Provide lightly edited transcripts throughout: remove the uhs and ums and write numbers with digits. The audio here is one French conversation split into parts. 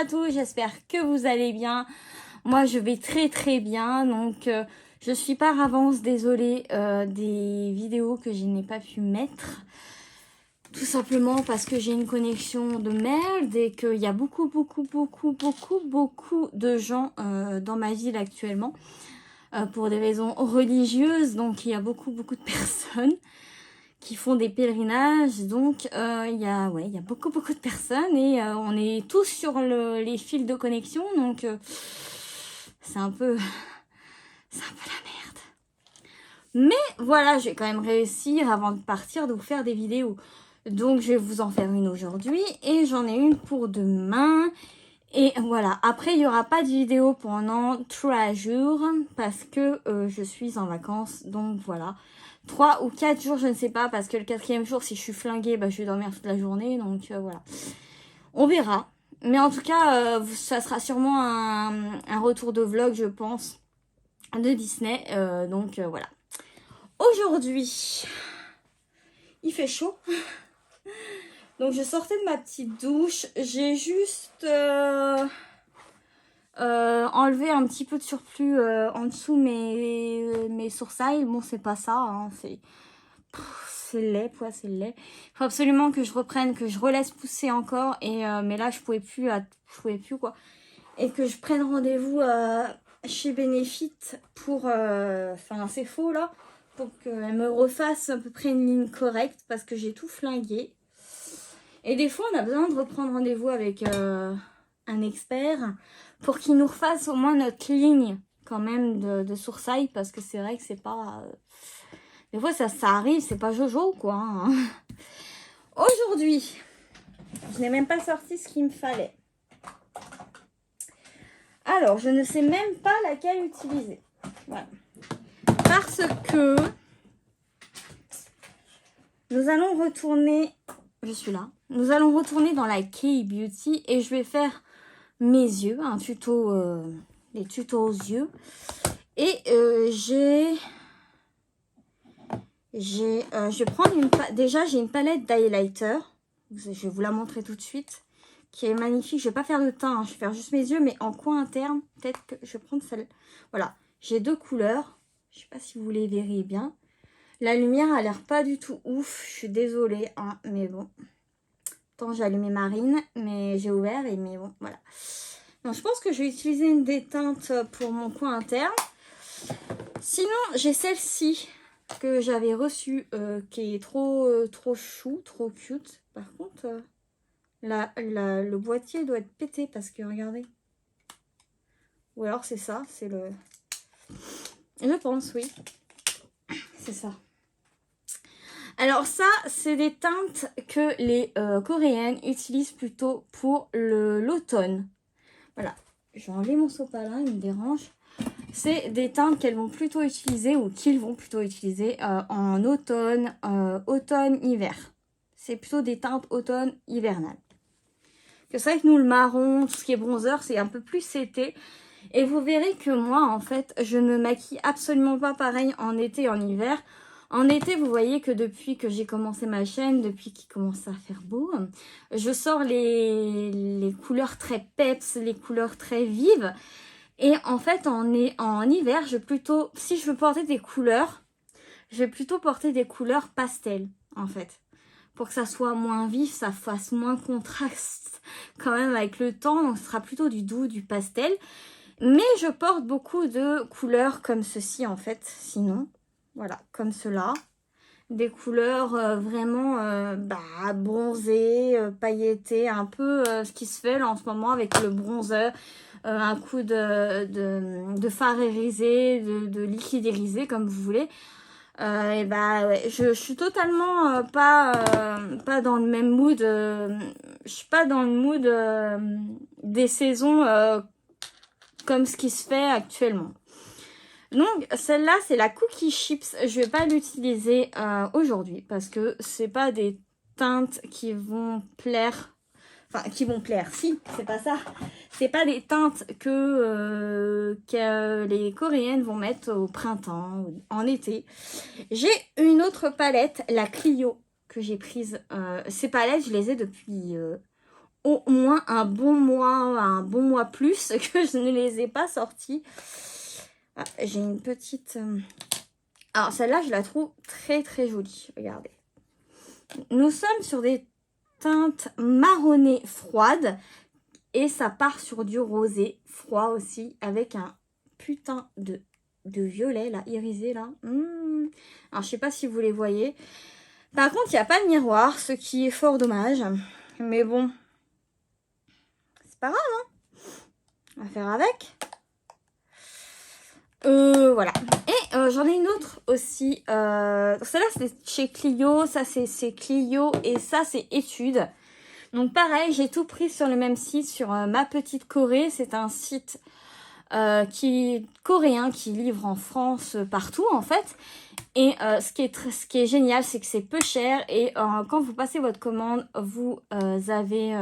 à tous, j'espère que vous allez bien. Moi je vais très bien, donc je suis par avance désolée des vidéos que je n'ai pas pu mettre. Tout simplement parce que j'ai une connexion de merde et qu'il y a beaucoup de gens dans ma ville actuellement. Pour des raisons religieuses, donc il y a beaucoup de personnes qui font des pèlerinages, donc il y a beaucoup de personnes et on est tous sur les fils de connexion, donc c'est un peu la merde. Mais voilà, je vais quand même réussir avant de partir de vous faire des vidéos. Donc je vais vous en faire une aujourd'hui et j'en ai une pour demain. Et voilà, après il n'y aura pas de vidéo pendant 3 jours parce que je suis en vacances, donc voilà. 3 ou 4 jours, je ne sais pas, parce que le 4e jour, si je suis flinguée, bah, je vais dormir toute la journée, donc voilà. On verra. Mais en tout cas, ça sera sûrement un retour de vlog, je pense, de Disney, donc voilà. Aujourd'hui, il fait chaud. Donc je sortais de ma petite douche, j'ai juste enlevé un petit peu de surplus en dessous mes sourcils. Bon, c'est pas ça, hein, c'est laid, quoi, c'est laid. Il faut absolument que je reprenne, que je relaisse pousser encore. Et mais là, je pouvais plus quoi. Et que je prenne rendez-vous chez Benefit pour... Enfin, c'est faux, là. Pour qu'elle me refasse à peu près une ligne correcte. Parce que j'ai tout flingué. Et des fois, on a besoin de reprendre rendez-vous avec un expert. Pour qu'il nous refasse au moins notre ligne, quand même, de sourcils. Parce que c'est vrai que c'est pas... Des fois, ça arrive, c'est pas Jojo, quoi. Hein. Aujourd'hui, je n'ai même pas sorti ce qu'il me fallait. Alors, je ne sais même pas laquelle utiliser. Voilà. Parce que nous allons retourner... Je suis là. Nous allons retourner dans la K-Beauty et je vais faire mes yeux, un tuto, des tutos aux yeux. Et je vais prendre déjà j'ai une palette d'highlighter, je vais vous la montrer tout de suite, qui est magnifique. Je vais pas faire de teint, hein, je vais faire juste mes yeux, mais en coin interne, peut-être que je vais prendre celle. Voilà, j'ai 2 couleurs, je sais pas si vous les verrez bien. La lumière a l'air pas du tout ouf, je suis désolée, hein, mais bon. Attends, j'ai allumé Marine, mais j'ai ouvert, mais bon, voilà. Donc je pense que je vais utiliser une déteinte pour mon coin interne. Sinon, j'ai celle-ci que j'avais reçue, qui est trop chou, trop cute. Par contre, le boîtier doit être pété parce que regardez. Ou alors c'est ça, c'est le... Je pense, oui. C'est ça. Alors ça, c'est des teintes que les Coréennes utilisent plutôt pour l'automne. Voilà. Je vais enlever mon sopalin, il me dérange. C'est des teintes qu'elles vont plutôt utiliser ou qu'ils vont plutôt utiliser en automne, automne-hiver. C'est plutôt des teintes automne-hivernales. C'est vrai que nous, le marron, tout ce qui est bronzer, c'est un peu plus été. Et vous verrez que moi, en fait, je ne maquille absolument pas pareil en été et en hiver. En été, vous voyez que depuis que j'ai commencé ma chaîne, depuis qu'il commence à faire beau, je sors les couleurs très peps, les couleurs très vives. Et en fait, en hiver, si je veux porter des couleurs, je vais plutôt porter des couleurs pastel, en fait. Pour que ça soit moins vif, ça fasse moins contraste quand même avec le temps. Donc, ce sera plutôt du doux, du pastel. Mais je porte beaucoup de couleurs comme ceci, en fait, sinon. Voilà, comme cela. Des couleurs vraiment bronzées, pailletées, un peu ce qui se fait là en ce moment avec le bronzer. Un coup de fard irisé, de liquide irisé, comme vous voulez. Et ouais, je suis totalement pas dans le même mood. Je suis pas dans le mood des saisons comme ce qui se fait actuellement. Donc celle-là, c'est la Cookie Chips. Je vais pas l'utiliser aujourd'hui parce que c'est pas des teintes qui vont plaire. Enfin, qui vont plaire, si, c'est pas ça. C'est pas des teintes que les Coréennes vont mettre au printemps, en été. J'ai une autre palette, la Clio, que j'ai prise. Ces palettes, je les ai depuis au moins un bon mois plus que je ne les ai pas sortis. Ah, j'ai une petite... Alors celle-là, je la trouve très très jolie. Regardez. Nous sommes sur des teintes marronnées froides. Et ça part sur du rosé froid aussi. Avec un putain de violet là, irisé là. Alors je sais pas si vous les voyez. Par contre, il n'y a pas de miroir, ce qui est fort dommage. Mais bon, c'est pas grave, hein. On va faire avec. Voilà. Et j'en ai une autre aussi. Celle-là, c'est chez Clio. Ça, c'est Clio. Et ça, c'est Études. Donc, pareil, j'ai tout pris sur le même site, sur Ma Petite Corée. C'est un site coréen qui livre en France partout, en fait. Et ce qui est génial, c'est que c'est peu cher. Et quand vous passez votre commande, vous avez...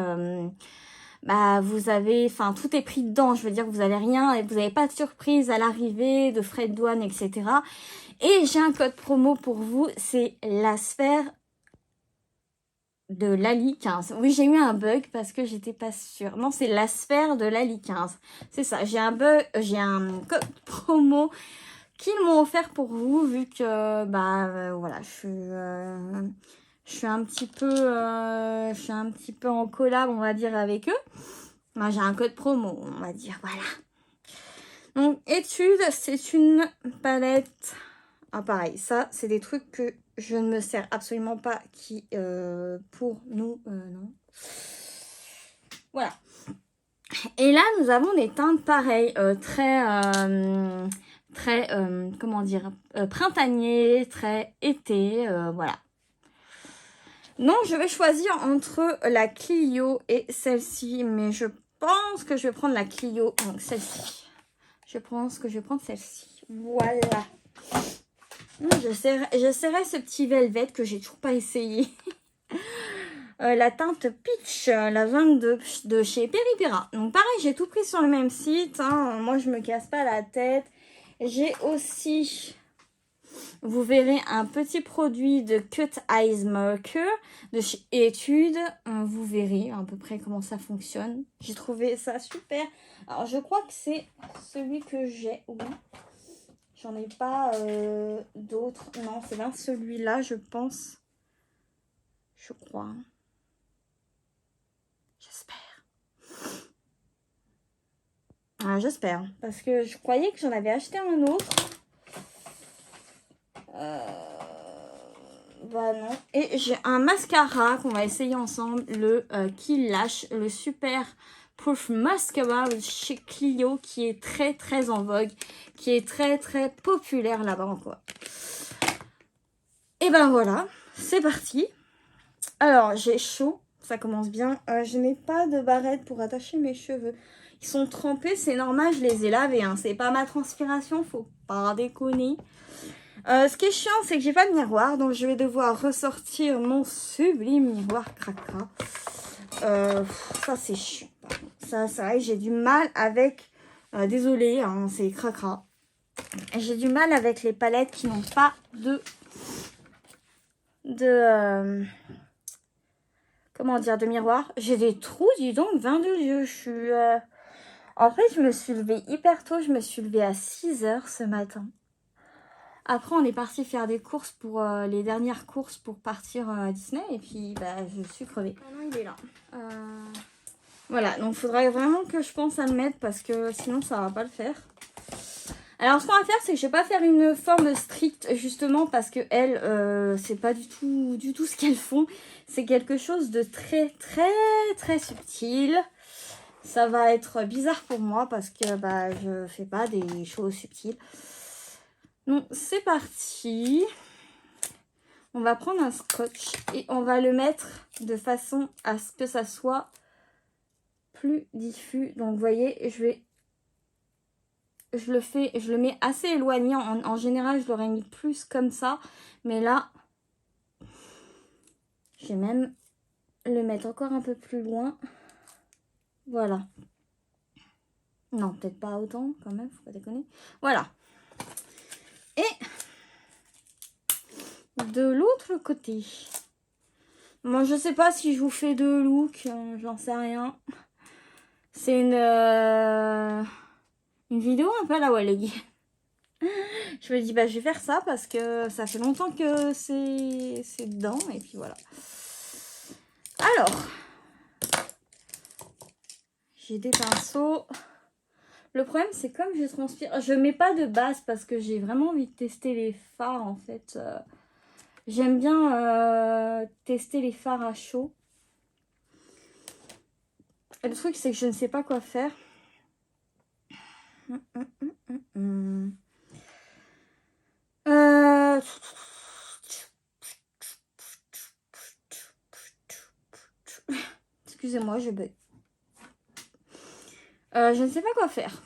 vous avez, enfin, tout est pris dedans. Je veux dire, vous avez rien et vous n'avez pas de surprise à l'arrivée, de frais de douane, etc. Et j'ai un code promo pour vous, c'est la sphère de Lali 15. Oui, j'ai eu un bug parce que j'étais pas sûre. Non, c'est la sphère de Lali 15. C'est ça, j'ai un code promo qu'ils m'ont offert pour vous vu que, voilà, je suis un petit peu en collab, on va dire, avec eux. Moi, j'ai un code promo, on va dire, voilà. Donc, Études, c'est une palette. Ah, pareil, ça, c'est des trucs que je ne me sers absolument pas pour nous, non. Voilà. Et là, nous avons des teintes pareilles, comment dire, printanier, très été, voilà. Non, je vais choisir entre la Clio et celle-ci, mais je pense que je vais prendre la Clio, donc celle-ci. Je pense que je vais prendre celle-ci. Voilà. J'essaierai ce petit velvet que j'ai toujours pas essayé. La teinte Peach, la 22 de chez Peripera. Donc pareil, j'ai tout pris sur le même site. Hein. Moi, je me casse pas la tête. J'ai aussi... Vous verrez un petit produit de Cut Eyes Marker de chez Études. Vous verrez à peu près comment ça fonctionne. J'ai trouvé ça super. Alors, je crois que c'est celui que j'ai. Oui. J'en ai pas d'autres. Non, c'est bien celui-là, je pense. Je crois. J'espère. J'espère. Parce que je croyais que j'en avais acheté un autre. Non. Et j'ai un mascara qu'on va essayer ensemble, le Kill Lash, le Super Proof Mascara chez Clio, qui est très très en vogue, qui est très très populaire là-bas quoi. Et ben voilà, c'est parti. Alors j'ai chaud, ça commence bien. Je n'ai pas de barrette pour attacher mes cheveux. Ils sont trempés, c'est normal, je les ai lavés. Hein. C'est pas ma transpiration, faut pas déconner. Ce qui est chiant, c'est que j'ai pas de miroir, donc je vais devoir ressortir mon sublime miroir Cracra. Ça, c'est chiant. Ça, c'est vrai que j'ai du mal avec... désolée, hein, c'est Cracra. J'ai du mal avec les palettes qui n'ont pas comment dire, de miroir. J'ai des trous, dis donc, 22 yeux. Je suis... En fait, je me suis levée hyper tôt. Je me suis levée à 6 h ce matin. Après, on est parti faire des courses pour les dernières courses pour partir à Disney. Et puis, je suis crevée. Maintenant, il est là. Voilà, donc il faudrait vraiment que je pense à le mettre parce que sinon, ça va pas le faire. Alors, ce qu'on va faire, c'est que je vais pas faire une forme stricte, justement, parce que elles, c'est pas du tout ce qu'elles font. C'est quelque chose de très, très, très subtil. Ça va être bizarre pour moi parce que je fais pas des choses subtiles. Donc, c'est parti. On va prendre un scotch et on va le mettre de façon à ce que ça soit plus diffus. Donc, vous voyez, je le mets assez éloigné. En général, je l'aurais mis plus comme ça. Mais là, je vais même le mettre encore un peu plus loin. Voilà. Non, peut-être pas autant quand même, faut pas déconner. Voilà. Et de l'autre côté, Moi, je sais pas si je vous fais deux looks, j'en sais rien. C'est une vidéo un peu à la Walleg. Je me dis, bah, je vais faire ça parce que ça fait longtemps que c'est dedans. Et puis voilà. Alors, j'ai des pinceaux. Le problème, c'est comme je transpire, je mets pas de base parce que j'ai vraiment envie de tester les fards en fait. J'aime bien tester les fards à chaud. Et le truc, c'est que je ne sais pas quoi faire. Excusez-moi, je bug. Je ne sais pas quoi faire.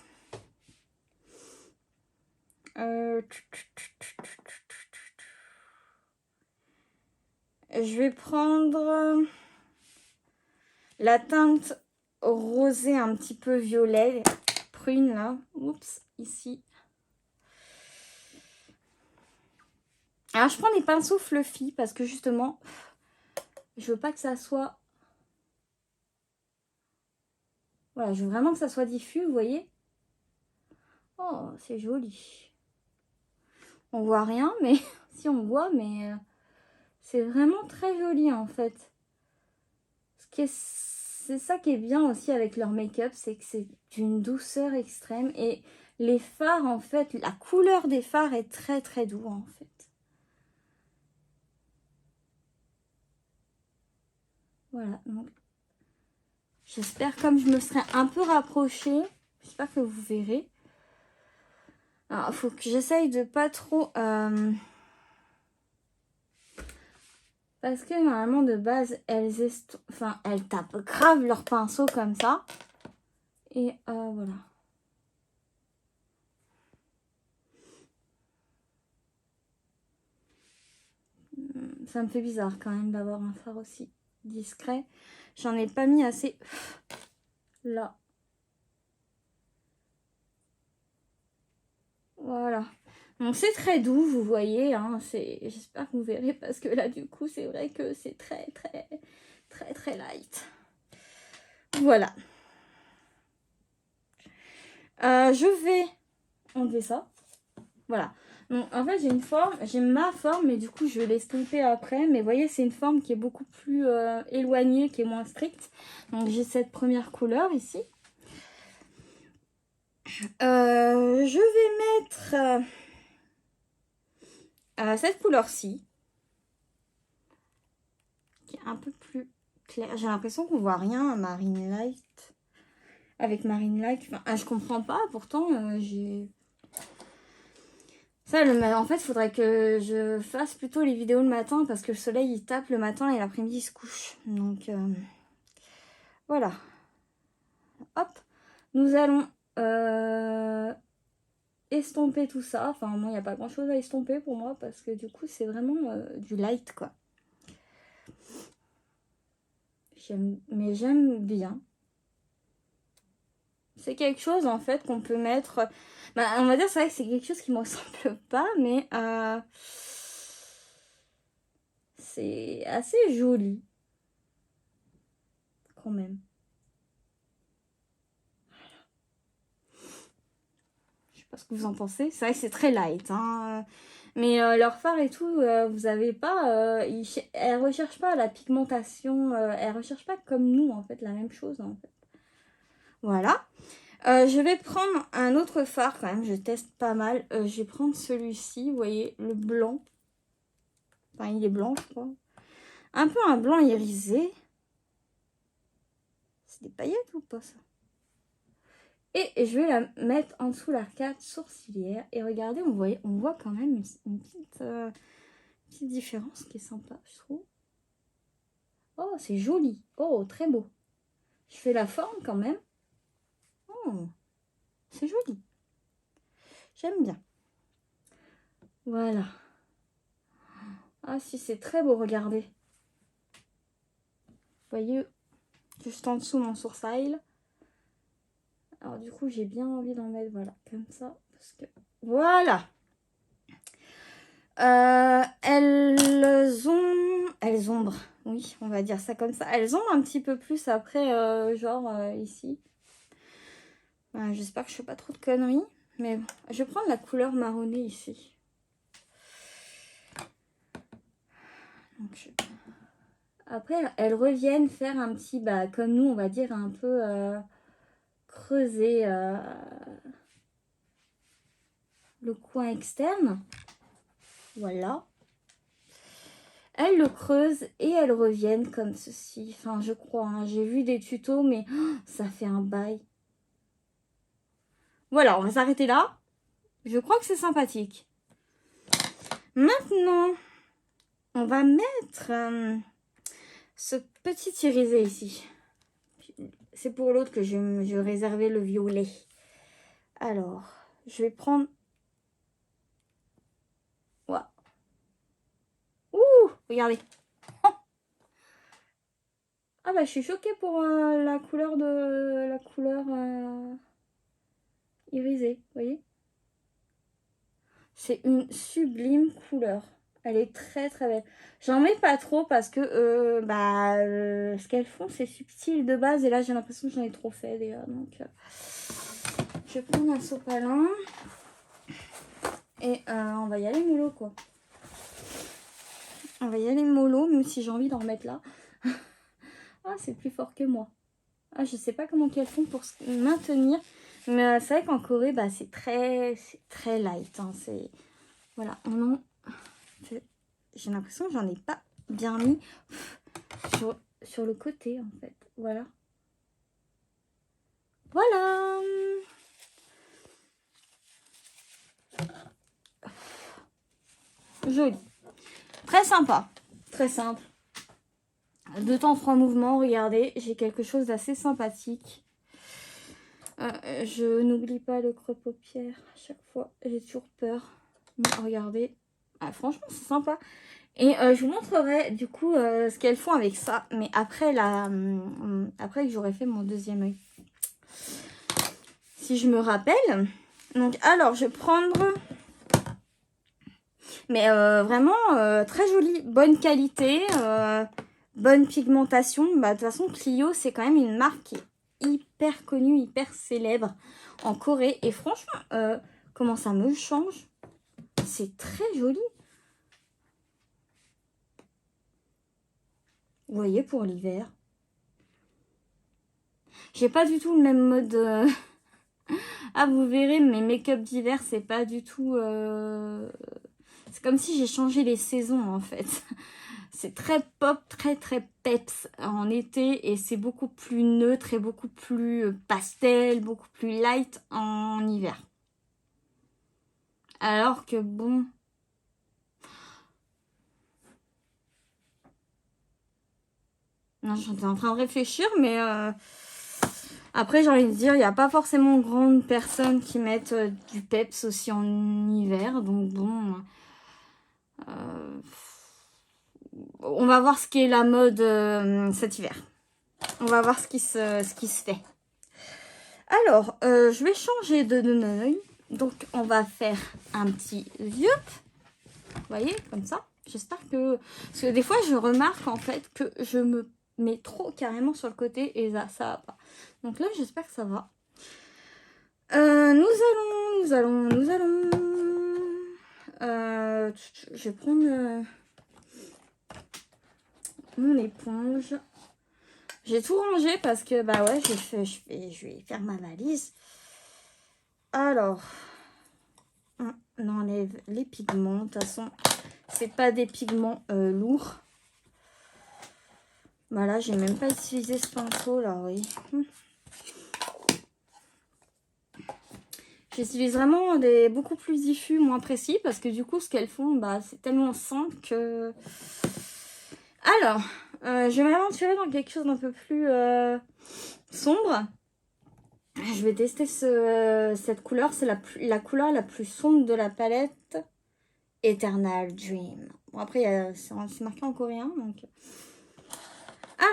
Je vais prendre la teinte rosée un petit peu violet, prune là. Oups, ici. Alors je prends des pinceaux fluffy parce que justement, je veux pas que ça soit... Voilà, je veux vraiment que ça soit diffus, vous voyez. Oh, c'est joli. On voit rien, mais si on voit, mais c'est vraiment très joli en fait. C'est ça qui est bien aussi avec leur make-up, c'est que c'est d'une douceur extrême et les fards en fait, la couleur des fards est très très doux en fait. Voilà, donc j'espère, comme je me serais un peu rapprochée, j'espère que vous verrez. Alors, il faut que j'essaye de pas trop... Parce que normalement, de base, elles tapent grave leur pinceau comme ça. Et voilà. Ça me fait bizarre quand même d'avoir un fard aussi discret. J'en ai pas mis assez là. Voilà. Donc c'est très doux, vous voyez. Hein, j'espère que vous verrez parce que là, du coup, c'est vrai que c'est très, très, très, très light. Voilà. Je vais enlever ça. Voilà. Donc, en fait, j'ai ma forme, mais du coup, je vais l'estomper après. Mais vous voyez, c'est une forme qui est beaucoup plus éloignée, qui est moins stricte. Donc, j'ai cette première couleur ici. Je vais mettre cette couleur-ci, qui est un peu plus claire. J'ai l'impression qu'on voit rien à Marine Light. Avec Marine Light, enfin, je comprends pas. Pourtant, j'ai... Ça, en fait, il faudrait que je fasse plutôt les vidéos le matin parce que le soleil, il tape le matin et l'après-midi, il se couche. Donc, voilà. Hop. Nous allons estomper tout ça. Enfin, moi, il n'y a pas grand-chose à estomper pour moi parce que du coup, c'est vraiment du light, quoi. Mais j'aime bien. C'est quelque chose, en fait, qu'on peut mettre... Bah, on va dire, c'est vrai que c'est quelque chose qui ne me ressemble pas, mais... c'est assez joli. Quand même. Je sais pas ce que vous en pensez. C'est vrai que c'est très light, hein. Mais leur fard et tout, vous avez pas... elles recherchent pas la pigmentation. Elles recherchent pas comme nous, en fait, la même chose, en fait. Voilà. Je vais prendre un autre fard, quand même. Je teste pas mal. Je vais prendre celui-ci, vous voyez, le blanc. Enfin, il est blanc, je crois. Un peu un blanc irisé. C'est des paillettes ou pas, ça? Et je vais la mettre en dessous l'arcade sourcilière. Et regardez, on voit quand même une petite différence qui est sympa, je trouve. Oh, c'est joli. Oh, très beau. Je fais la forme quand même. Oh, c'est joli. J'aime bien. Voilà. Ah si, c'est très beau, regardez. Vous voyez, juste en dessous mon sourcil. Alors du coup, j'ai bien envie d'en mettre, voilà, comme ça. Parce que... Voilà. Elles ombrent. Oui, on va dire ça comme ça. Elles ont un petit peu plus après, ici. J'espère que je fais pas trop de conneries. Mais bon, je vais prendre la couleur marronnée ici. Donc, après, elles reviennent faire un petit, comme nous, on va dire, un peu creuser le coin externe. Voilà. Elles le creusent et elles reviennent comme ceci. Enfin, je crois, hein. J'ai vu des tutos, mais ça fait un bail. Voilà, on va s'arrêter là. Je crois que c'est sympathique. Maintenant, on va mettre ce petit irisé ici. C'est pour l'autre que je réservais le violet. Alors, je vais prendre... Ouais. Ouh, regardez. Ah bah je suis choquée pour la couleur irisée, vous voyez. C'est une sublime couleur. Elle est très très belle. J'en mets pas trop parce que ce qu'elles font c'est subtil de base et là j'ai l'impression que j'en ai trop fait déjà. Donc je vais prendre un sopalin et on va y aller mollo quoi. On va y aller mollo même si j'ai envie d'en remettre là. Ah c'est plus fort que moi. Ah, je sais pas comment qu'elles font pour se maintenir. Mais c'est vrai qu'en Corée, c'est très light. Hein. Voilà, j'ai l'impression que j'en ai pas bien mis sur le côté, en fait. Voilà. Voilà. Joli. Très sympa. Très simple. 2 temps 3 mouvements. Regardez, j'ai quelque chose d'assez sympathique. Je n'oublie pas le creux-paupière à chaque fois. J'ai toujours peur. Mais regardez. Franchement, c'est sympa. Et je vous montrerai du coup ce qu'elles font avec ça. Mais après, après que j'aurai fait mon deuxième œil. Si je me rappelle. Donc alors, je vais prendre... Mais vraiment très joli. Bonne qualité. Bonne pigmentation. De toute façon, Clio, c'est quand même une marque qui est hyper connue, hyper célèbre en Corée. Et franchement, comment ça me change. C'est très joli. Vous voyez, pour l'hiver. J'ai pas du tout le même mode... Ah, vous verrez, mes make-up d'hiver, c'est pas du tout... C'est comme si j'ai changé les saisons, en fait. C'est très pop, très très peps en été. Et c'est beaucoup plus neutre et beaucoup plus pastel, beaucoup plus light en hiver. Alors que bon... Non, j'étais en train de réfléchir, mais... Après, j'ai envie de dire, il n'y a pas forcément grande personne qui mettent du peps aussi en hiver. Donc bon... on va voir ce qui est la mode cet hiver. On va voir ce qui se fait. Alors, je vais changer de œil. Donc, on va faire un petit vieux. Vous voyez, comme ça. J'espère que... Parce que des fois, je remarque en fait que je me mets trop carrément sur le côté et ça va pas. Donc là, j'espère que ça va. Nous allons... je vais prendre mon éponge. J'ai tout rangé parce que, ouais, je vais faire ma valise. Alors, on enlève les pigments. De toute façon, c'est pas des pigments lourds. Là, j'ai même pas utilisé ce pinceau, là, oui. J'utilise vraiment des beaucoup plus diffus, moins précis, parce que du coup, ce qu'elles font, c'est tellement simple que... Alors, je vais m'aventurer dans quelque chose d'un peu plus sombre. Je vais tester cette couleur. C'est la couleur la plus sombre de la palette. Eternal Dream. Bon, après, c'est marqué en coréen. Donc...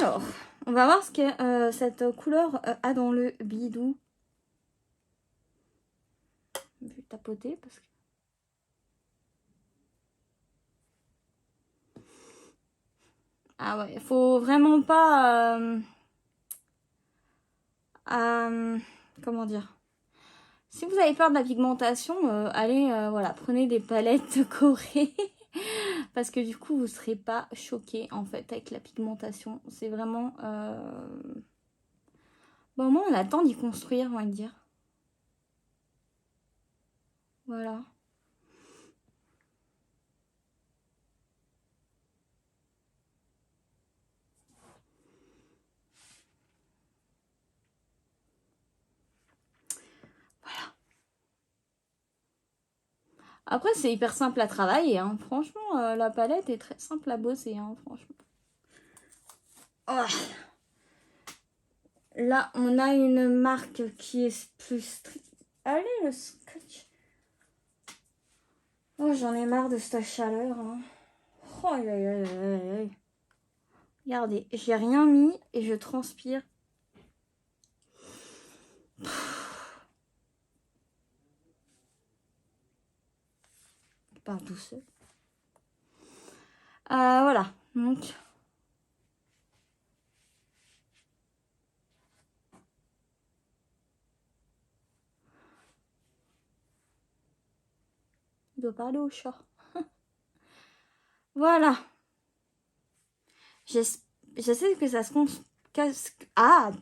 Alors, on va voir ce que cette couleur a dans le bidou. Je vais tapoter parce que... Ah ouais, faut vraiment pas... comment dire? Si vous avez peur de la pigmentation, allez, voilà, prenez des palettes Corée. Parce que du coup, vous ne serez pas choqué en fait avec la pigmentation. C'est vraiment... Bon, au moins, on a le temps d'y construire, on va dire. Voilà. Après, c'est hyper simple à travailler. Hein. Franchement, la palette est très simple à bosser. Hein, franchement. Oh. Là, on a une marque qui est plus stricte. Allez, le scotch. Oh, j'en ai marre de cette chaleur. Hein. Oh, aïe, aïe, aïe, aïe, aïe. Regardez, j'ai rien mis et je transpire. Pas tout seul. Voilà, donc... Il doit parler au chat. Voilà. J'essaie que ça se casse. Ah,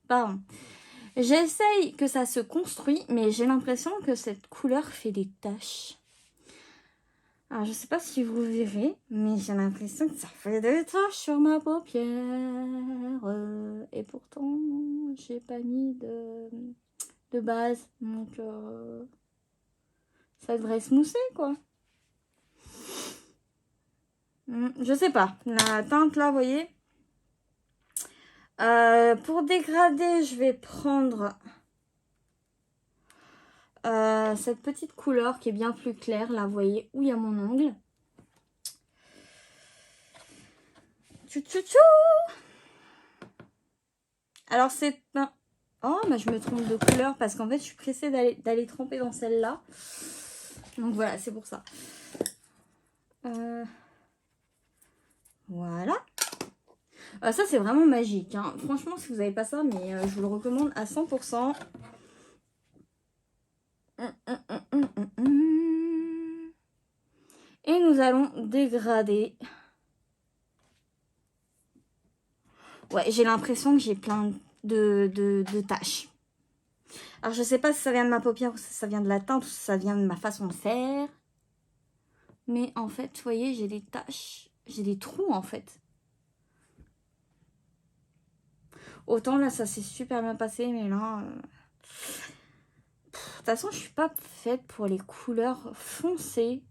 pardon. J'essaye que ça se construit, mais j'ai l'impression que cette couleur fait des taches. Alors, je sais pas si vous verrez, mais j'ai l'impression que ça fait des taches sur ma paupière. Et pourtant, j'ai pas mis de base. Donc, ça devrait se mousser, quoi. Je sais pas. La teinte, là, vous voyez. Pour dégrader, je vais prendre cette petite couleur qui est bien plus claire. Là, vous voyez où il y a mon ongle. Tchou tchou tchou. Alors, c'est un... Oh, bah, je me trompe de couleur parce qu'en fait, je suis pressée d'aller tremper dans celle-là. Donc, voilà, c'est pour ça. Voilà. Ça, c'est vraiment magique. Hein. Franchement, si vous n'avez pas ça, mais je vous le recommande à 100%. Et nous allons dégrader. Ouais, j'ai l'impression que j'ai plein de taches. Alors, je sais pas si ça vient de ma paupière ou si ça vient de la teinte ou si ça vient de ma façon de faire. Mais en fait, vous voyez, j'ai des taches. J'ai des trous, en fait. Autant là, ça s'est super bien passé, mais là... De toute façon, je suis pas faite pour les couleurs foncées.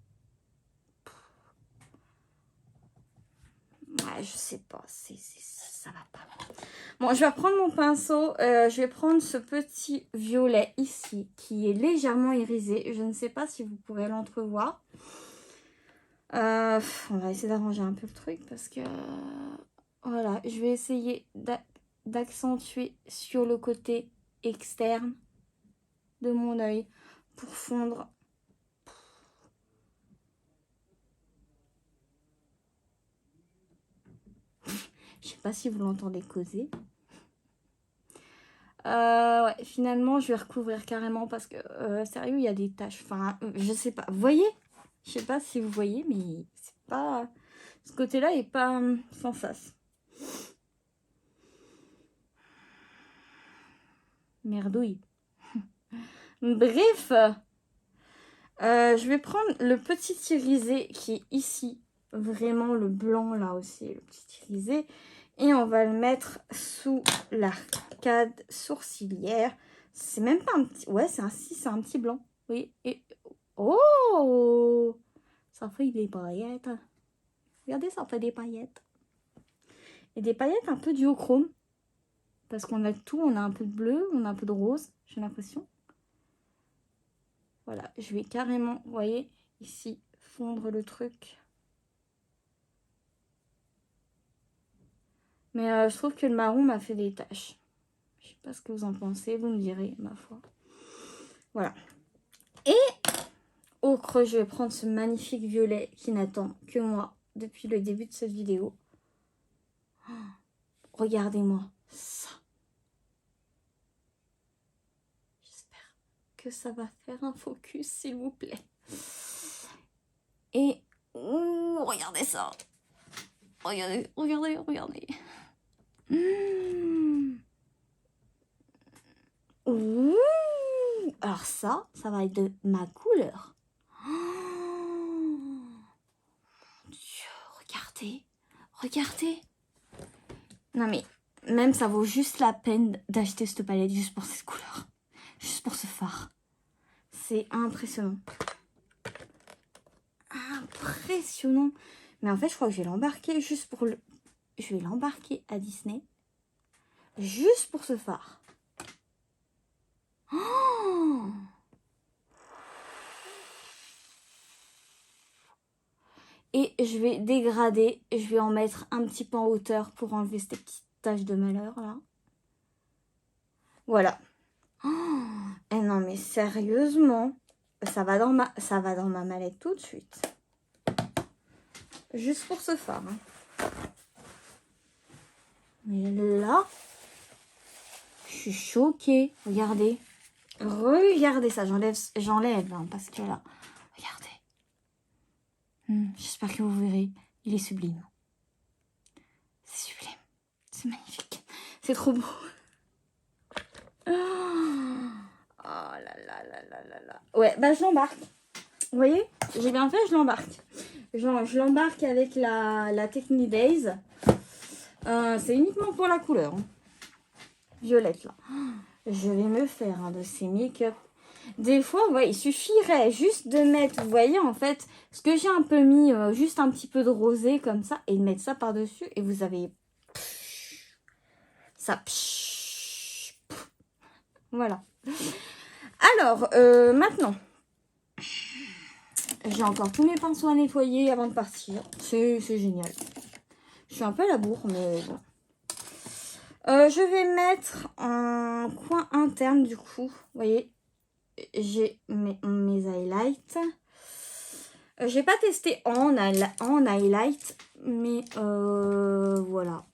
Ouais, je sais pas. Ça va pas. Bon, je vais reprendre mon pinceau. Je vais prendre ce petit violet ici, qui est légèrement irisé. Je ne sais pas si vous pourrez l'entrevoir. On va essayer d'arranger un peu le truc parce que... voilà, je vais essayer d'accentuer sur le côté externe de mon œil pour fondre. Je sais pas si vous l'entendez causer. Ouais, finalement, je vais recouvrir carrément parce que, sérieux, il y a des taches. Enfin, je sais pas. Vous voyez? Je sais pas si vous voyez, mais c'est pas... Ce côté-là est pas sans sas. Merdouille. Bref, je vais prendre le petit irisé qui est ici. Vraiment le blanc là aussi, le petit irisé. Et on va le mettre sous l'arcade sourcilière. C'est même pas un petit... Ouais, c'est un petit blanc. Oui. Et... Oh! Ça fait des paillettes. Regardez, ça fait des paillettes. Et des paillettes un peu duochrome. Parce qu'on a tout. On a un peu de bleu, on a un peu de rose, j'ai l'impression. Voilà, je vais carrément, vous voyez, ici, fondre le truc. Mais je trouve que le marron m'a fait des taches. Je sais pas ce que vous en pensez, vous me direz, ma foi. Voilà. Et au creux, je vais prendre ce magnifique violet qui n'attend que moi depuis le début de cette vidéo. regardez-moi ça. J'espère que ça va faire un focus, s'il vous plaît. Et regardez ça. Regardez, regardez, regardez. Ouh. Alors ça va être de ma couleur. Oh, Dieu, regardez, regardez. Non mais, même ça vaut juste la peine d'acheter cette palette juste pour cette couleur. Juste pour ce fard. C'est impressionnant. Impressionnant. Mais en fait, je crois que je vais l'embarquer juste pour le... Je vais l'embarquer à Disney. Juste pour ce fard. Oh, et je vais dégrader. Je vais en mettre un petit peu en hauteur pour enlever ces petites taches de malheur là. Voilà. Oh, et non mais sérieusement, ça va dans ma mallette tout de suite. Juste pour ce fard. Hein. Mais là, je suis choquée. Regardez. Regardez ça. J'enlève hein, parce que là, regardez. J'espère que vous verrez. Il est sublime. C'est sublime. C'est magnifique. C'est trop beau. Oh là là là là là là. Ouais, bah je l'embarque. Vous voyez, j'ai bien fait, je l'embarque. Je l'embarque avec la Technique Days. C'est uniquement pour la couleur. Hein. Violette là. Je vais me faire un de ces make-up. Des fois, ouais, il suffirait juste de mettre, vous voyez, en fait, ce que j'ai un peu mis, juste un petit peu de rosé comme ça, et de mettre ça par-dessus, et vous avez ça. Voilà. Alors, maintenant, j'ai encore tous mes pinceaux à nettoyer avant de partir. C'est génial. Je suis un peu à la bourre, mais bon. Je vais mettre un coin interne, du coup. Vous voyez, j'ai mes highlights. J'ai pas testé en highlight, mais voilà.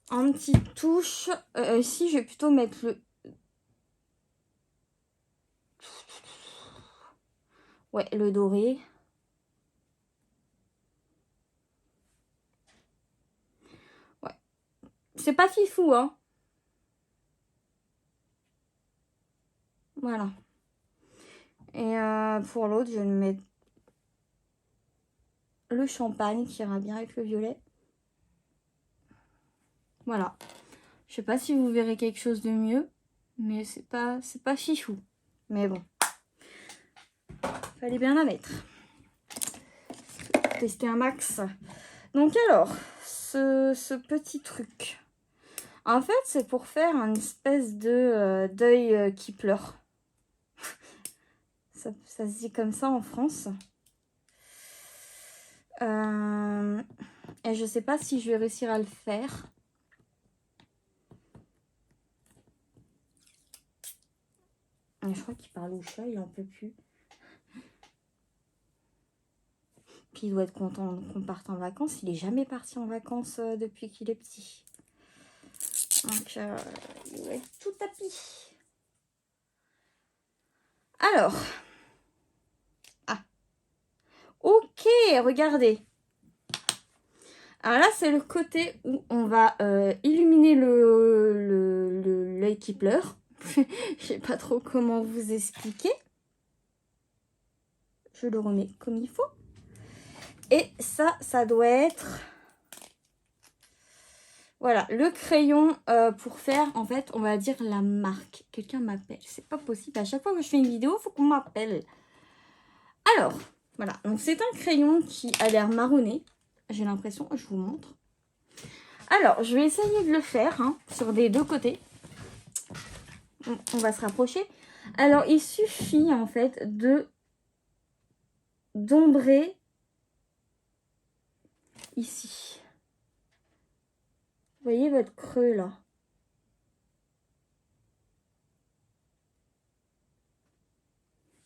En petite touche. Ici, je vais plutôt mettre le... Ouais, le doré. Ouais. C'est pas fifou, hein. Voilà. Et pour l'autre, je vais mettre le champagne qui ira bien avec le violet. Voilà. Je sais pas si vous verrez quelque chose de mieux, mais c'est pas fifou. Mais bon. Fallait bien la mettre. Tester un max. Donc alors, ce petit truc. En fait, c'est pour faire une espèce de d'œil qui pleure. ça se dit comme ça en France. Et je sais pas si je vais réussir à le faire. Et je crois qu'il parle au chat, il en peut plus. Puis il doit être content qu'on parte en vacances. Il est jamais parti en vacances depuis qu'il est petit. Donc il doit être tout tapis. Alors. Ah. Ok, regardez. Alors là, c'est le côté où on va illuminer l'œil qui pleure. Je sais pas trop comment vous expliquer. Je le remets comme il faut. Et ça doit être... Voilà, le crayon pour faire, en fait, on va dire la marque. Quelqu'un m'appelle. C'est pas possible. À chaque fois que je fais une vidéo, il faut qu'on m'appelle. Alors, voilà. Donc, c'est un crayon qui a l'air marronné. J'ai l'impression, je vous montre. Alors, je vais essayer de le faire hein, sur des deux côtés. On va se rapprocher. Alors, il suffit, en fait, d'ombrer ici. Vous voyez votre creux, là?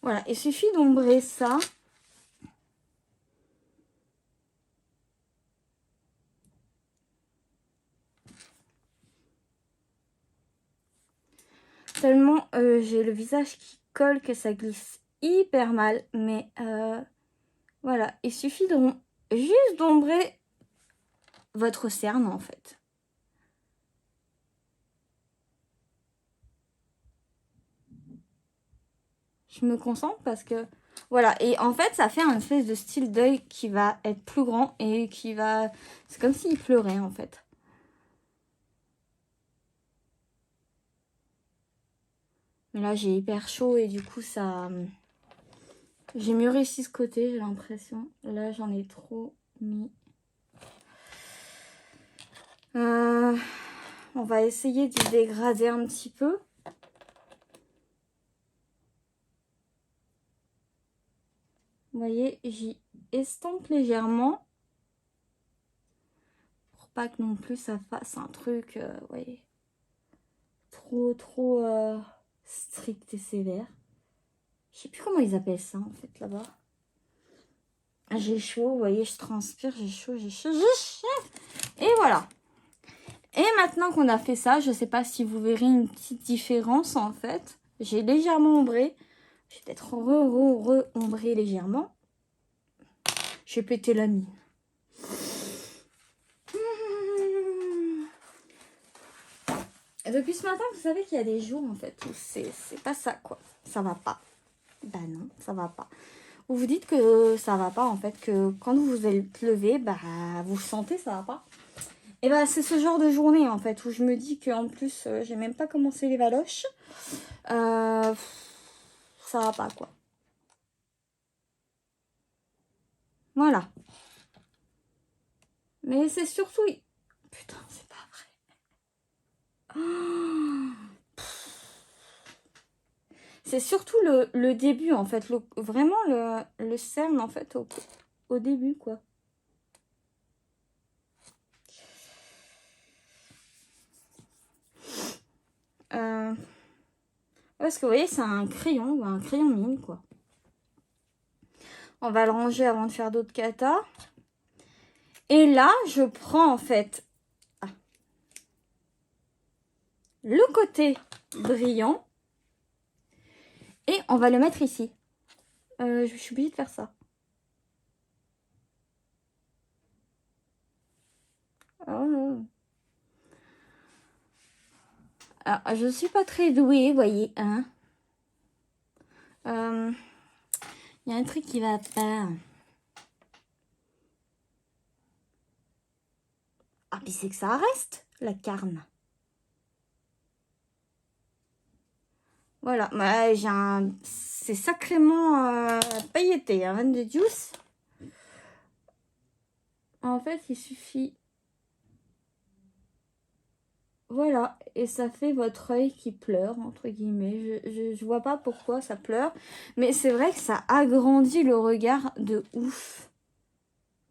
Voilà, il suffit d'ombrer ça. j'ai le visage qui colle, que ça glisse hyper mal. Mais voilà, il suffit juste d'ombrer votre cerne en fait. Je me concentre parce que... Voilà, et en fait, ça fait un espèce de style d'œil qui va être plus grand et qui va... C'est comme s'il pleurait, en fait. Mais là, j'ai hyper chaud et du coup, ça... J'ai mieux réussi ce côté, j'ai l'impression. Là, j'en ai trop mis. On va essayer de dégrader un petit peu. Vous voyez, j'y estompe légèrement. Pour pas que non plus ça fasse un truc, vous voyez, trop strict et sévère. Je sais plus comment ils appellent ça en fait là-bas. J'ai chaud, vous voyez, je transpire, j'ai chaud, j'ai chaud. Et voilà. Et maintenant qu'on a fait ça, je sais pas si vous verrez une petite différence en fait. J'ai légèrement ombré. Je vais peut-être re-ombré légèrement. J'ai pété la mine. Depuis ce matin, vous savez qu'il y a des jours en fait où c'est pas ça quoi. Ça va pas. Bah non, ça va pas. Vous vous dites que ça va pas en fait, que quand vous vous êtes levé, bah vous sentez ça va pas. Et bah c'est ce genre de journée en fait où je me dis qu'en plus j'ai même pas commencé les valoches. Ça va pas quoi. Voilà. Mais c'est surtout... Putain, c'est pas vrai. C'est surtout le début en fait. Vraiment le cerne en fait au début quoi. Parce que vous voyez, c'est un crayon ou un crayon mine quoi. On va le ranger avant de faire d'autres katas. Et là, je prends en fait le côté brillant et on va le mettre ici. Je suis obligée de faire ça. Oh. Alors, je suis pas très douée, vous voyez, hein. Y a un truc qui va pas. Ah, puis c'est que ça reste, la carne. Voilà, j'ai c'est sacrément pailleté, hein, de juice. En fait, il suffit... Voilà, et ça fait votre œil qui pleure, entre guillemets. Je vois pas pourquoi ça pleure, mais c'est vrai que ça agrandit le regard de ouf.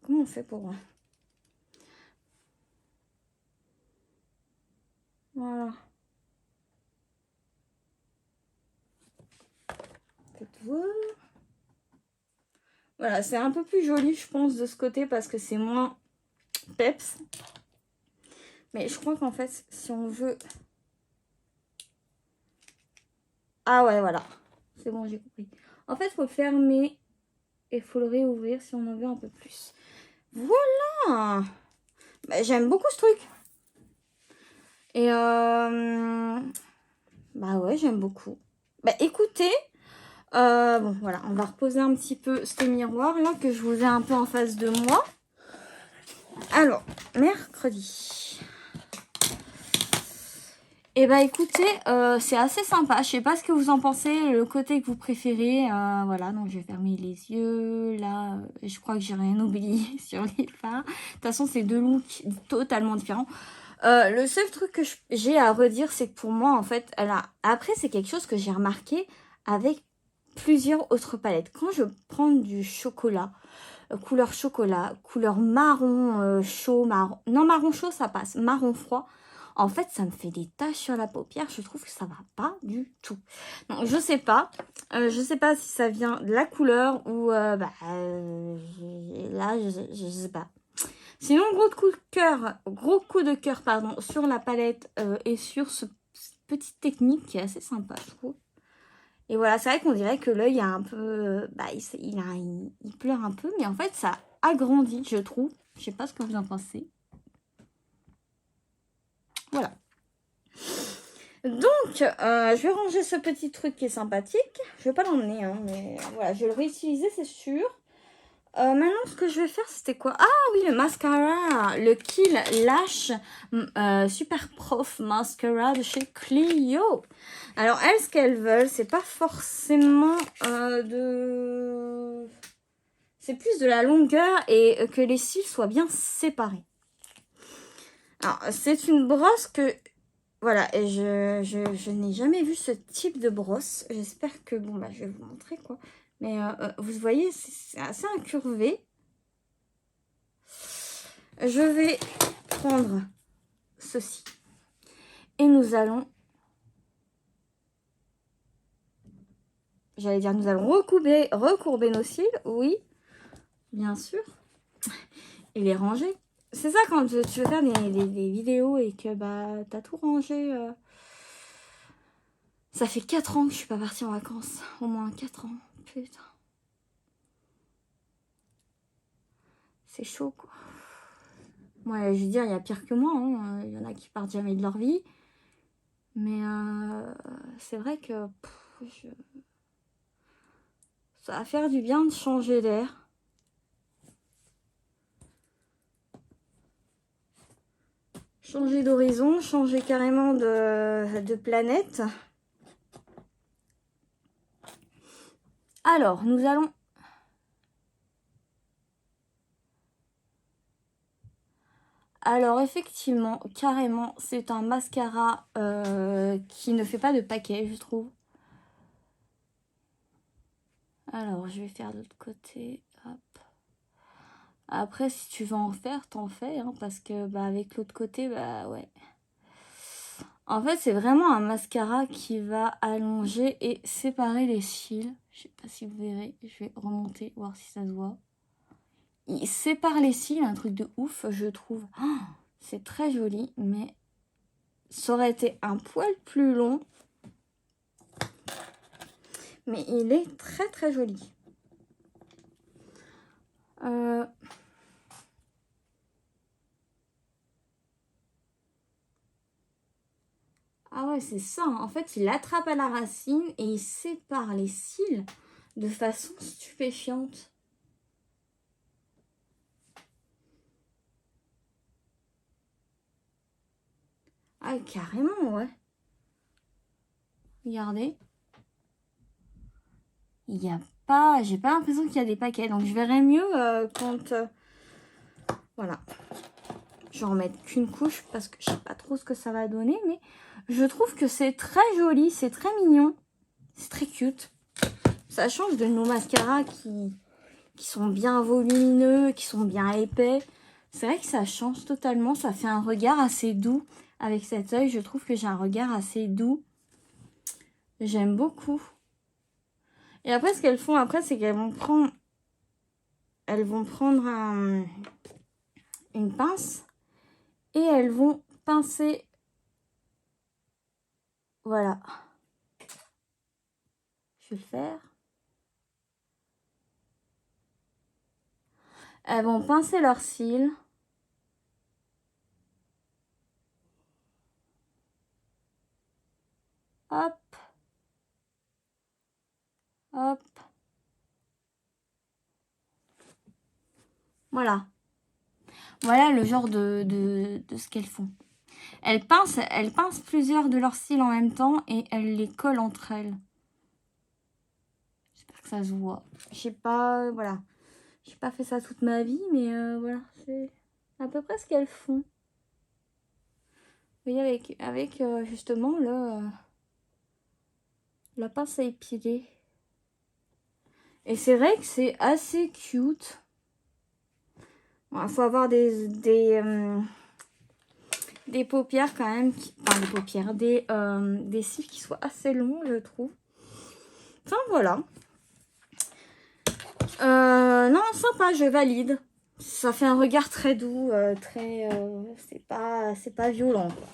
Comment on fait pour... Voilà. Faites-vous... Voilà, c'est un peu plus joli, je pense, de ce côté, parce que c'est moins peps. Mais je crois qu'en fait, si on veut... Ah ouais, voilà. C'est bon, j'ai compris. En fait, il faut fermer et il faut le réouvrir si on en veut un peu plus. Voilà. Bah, j'aime beaucoup ce truc. Et bah ouais, j'aime beaucoup. Bah écoutez, bon voilà, on va reposer un petit peu ce miroir là que je vous ai un peu en face de moi. Alors, mercredi. Et bah écoutez, c'est assez sympa. Je sais pas ce que vous en pensez, le côté que vous préférez. Voilà, donc je vais fermer les yeux. Là, je crois que j'ai rien oublié sur les fards. De toute façon, c'est deux looks totalement différents. Le seul truc que j'ai à redire, c'est que pour moi, en fait, après, c'est quelque chose que j'ai remarqué avec plusieurs autres palettes. Quand je prends du chocolat, couleur marron chaud, marron chaud, ça passe, marron froid. En fait, ça me fait des taches sur la paupière. Je trouve que ça va pas du tout. Donc, je sais pas. Je sais pas si ça vient de la couleur ou... là, je sais pas. Sinon, gros coup de cœur, pardon, sur la palette et sur cette petite technique qui est assez sympa, je trouve. Et voilà, c'est vrai qu'on dirait que l'œil a un peu... Bah, il pleure un peu, mais en fait, ça agrandit, je trouve. Je sais pas ce que vous en pensez. Voilà. Donc, je vais ranger ce petit truc qui est sympathique. Je vais pas l'emmener, hein, mais voilà, je vais le réutiliser, c'est sûr. Maintenant, ce que je vais faire, c'était quoi? Ah oui, le mascara, le Kill Lash Super Prof Mascara de chez Clio. Alors, elles, ce qu'elles veulent, c'est pas forcément de... C'est plus de la longueur et que les cils soient bien séparés. Alors, c'est une brosse que... Voilà, et je n'ai jamais vu ce type de brosse. J'espère que... Bon, bah, je vais vous montrer, quoi. Mais vous voyez, c'est assez incurvé. Je vais prendre ceci. Et nous allons... J'allais dire, nous allons recourber nos cils. Oui, bien sûr. Et les ranger. C'est ça quand tu veux faire des vidéos et que bah t'as tout rangé. Ça fait 4 ans que je suis pas partie en vacances. Au moins 4 ans. Putain. C'est chaud, quoi. Moi, je veux dire, il y a pire que moi. Hein. Il y en a qui partent jamais de leur vie. Mais c'est vrai que ça va faire du bien de changer d'air. Changer d'horizon, changer carrément de planète. Alors, nous allons... Alors, effectivement, carrément, c'est un mascara qui ne fait pas de paquet, je trouve. Alors, je vais faire de l'autre côté. Hop. Après, si tu veux en faire, t'en fais, hein, parce que bah, avec l'autre côté, bah ouais. En fait, c'est vraiment un mascara qui va allonger et séparer les cils. Je sais pas si vous verrez, je vais remonter, voir si ça se voit. Il sépare les cils, un truc de ouf, je trouve. Oh, c'est très joli, mais ça aurait été un poil plus long. Mais il est très très joli. Ah ouais, c'est ça. En fait, il attrape à la racine et il sépare les cils de façon stupéfiante. Ah, carrément, ouais. Regardez. Il n'y a pas... J'ai pas l'impression qu'il y a des paquets. Donc, je verrai mieux quand... voilà. Je vais en mettre qu'une couche parce que je sais pas trop ce que ça va donner. Mais je trouve que c'est très joli. C'est très mignon. C'est très cute. Ça change de nos mascaras qui sont bien volumineux, qui sont bien épais. C'est vrai que ça change totalement. Ça fait un regard assez doux. Avec cet œil, je trouve que j'ai un regard assez doux. J'aime beaucoup. Et après, ce qu'elles font après, c'est qu'elles vont prendre... Elles vont prendre une pince. Et elles vont pincer. Voilà. Je vais le faire. Elles vont pincer leurs cils. Hop. Hop. Voilà. Voilà le genre de ce qu'elles font. Elles pincent plusieurs de leurs cils en même temps et elles les collent entre elles. J'espère que ça se voit. Je sais pas, voilà. J'ai pas fait ça toute ma vie, mais voilà. C'est à peu près ce qu'elles font. Vous voyez, avec justement la pince à épiler. Et c'est vrai que c'est assez cute. Il faut avoir des paupières quand même. Enfin, des paupières. Des cils qui soient assez longs, je trouve. Enfin, voilà. Non, sympa, je valide. Ça fait un regard très doux, très... c'est pas violent, quoi.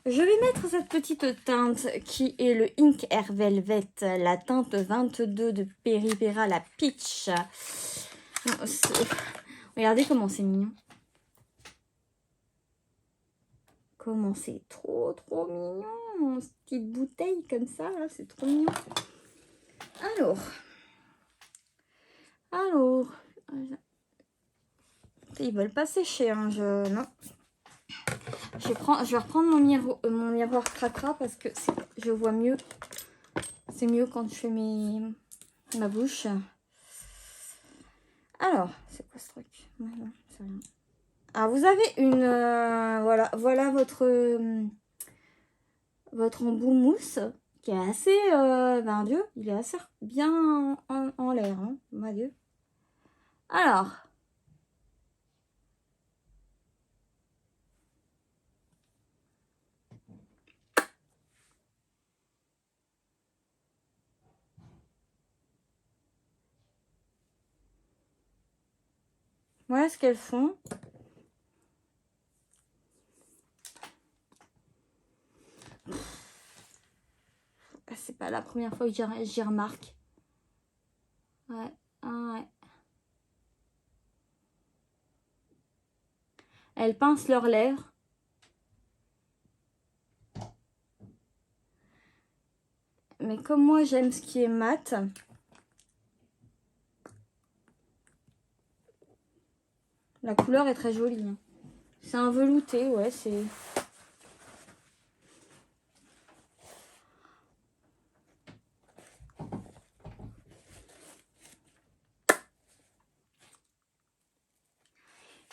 Je vais mettre cette petite teinte qui est le Ink Air Velvet, la teinte 22 de Peripera, la Peach. Regardez comment c'est mignon. Comment c'est trop mignon. Cette petite bouteille comme ça, c'est trop mignon. Alors, ils veulent pas sécher, hein, non. Je vais reprendre mon miroir cracra parce que je vois mieux. C'est mieux quand je fais ma bouche. Alors, c'est quoi ce truc? Non, c'est rien. Ah, vous avez une... voilà votre embout mousse qui est assez... ben Dieu, il est assez bien en l'air, hein, mon Dieu. Alors... Voilà ce qu'elles font. C'est pas la première fois que j'y remarque. Ouais, ouais. Elles pincent leurs lèvres. Mais comme moi, j'aime ce qui est mat. La couleur est très jolie. Hein. C'est un velouté, ouais, c'est...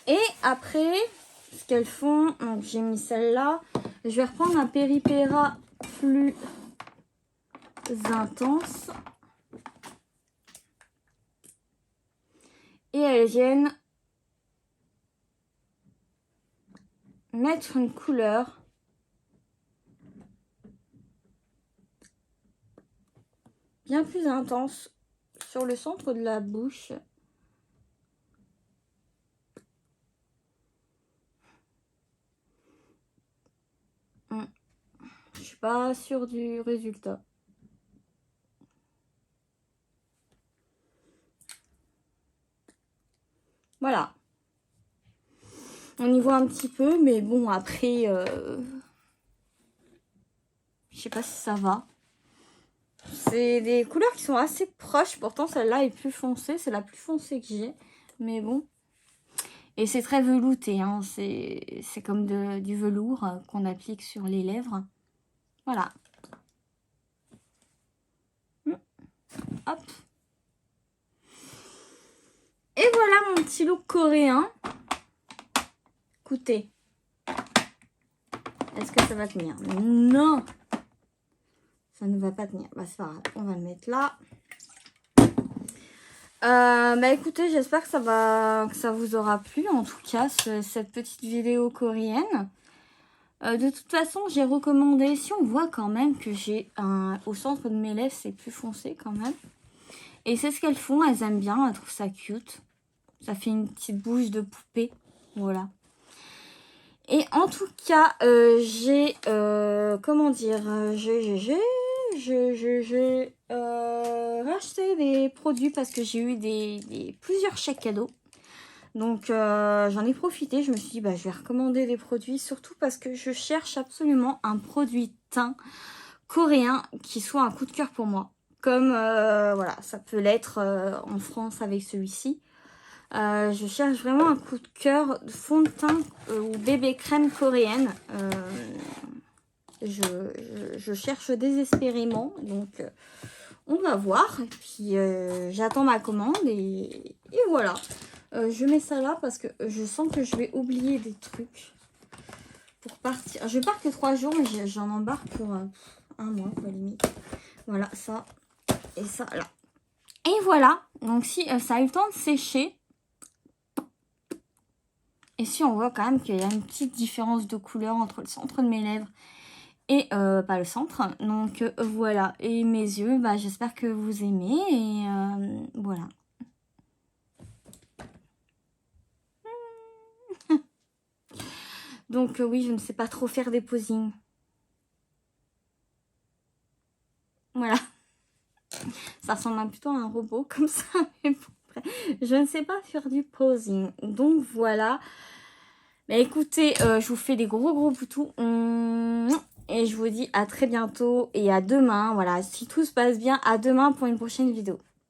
Et après, ce qu'elles font, donc j'ai mis celle-là. Je vais reprendre un Peripera plus intense. Et elles viennent mettre une couleur bien plus intense sur le centre de la bouche. Je suis pas sûre du résultat. Voilà. On y voit un petit peu, mais bon, après, je sais pas si ça va. C'est des couleurs qui sont assez proches. Pourtant, celle-là est plus foncée. C'est la plus foncée que j'ai. Mais bon. Et c'est très velouté. Hein. C'est comme du velours qu'on applique sur les lèvres. Voilà. Hop. Et voilà mon petit look coréen. Écoutez. Est-ce que ça va tenir? Non. Ça ne va pas tenir. Bah, c'est pas grave. On va le mettre là. Bah écoutez, j'espère que ça vous aura plu. En tout cas, cette petite vidéo coréenne. De toute façon, j'ai recommandé. Si on voit quand même que j'ai au centre de mes lèvres, c'est plus foncé quand même. Et c'est ce qu'elles font. Elles aiment bien. Elles trouvent ça cute. Ça fait une petite bouche de poupée. Voilà. Et en tout cas, j'ai... comment dire, j'ai racheté des produits parce que j'ai eu plusieurs chèques cadeaux. Donc, j'en ai profité. Je me suis dit, bah, je vais recommander des produits. Surtout parce que je cherche absolument un produit teint coréen qui soit un coup de cœur pour moi. Comme, voilà, ça peut l'être en France avec celui-ci. Je cherche vraiment un coup de cœur de fond de teint ou bébé crème coréenne. Je cherche désespérément. Donc, on va voir. Et puis, j'attends ma commande. Et voilà. Je mets ça là parce que je sens que je vais oublier des trucs pour partir. Je pars que 3 jours, mais j'en embarque pour 1 mois, quoi, limite. Voilà, ça et ça là. Et voilà. Donc, si ça a eu le temps de sécher. Et si on voit quand même qu'il y a une petite différence de couleur entre le centre de mes lèvres et pas le centre. Donc voilà. Et mes yeux, bah, j'espère que vous aimez. Et voilà. Donc oui, je ne sais pas trop faire des posings. Voilà. Ça ressemble plutôt à un robot comme ça. Mais bon, après, je ne sais pas faire du posing. Donc voilà. Mais écoutez, je vous fais des gros boutons. Et je vous dis à très bientôt et à demain. Voilà, si tout se passe bien, à demain pour une prochaine vidéo.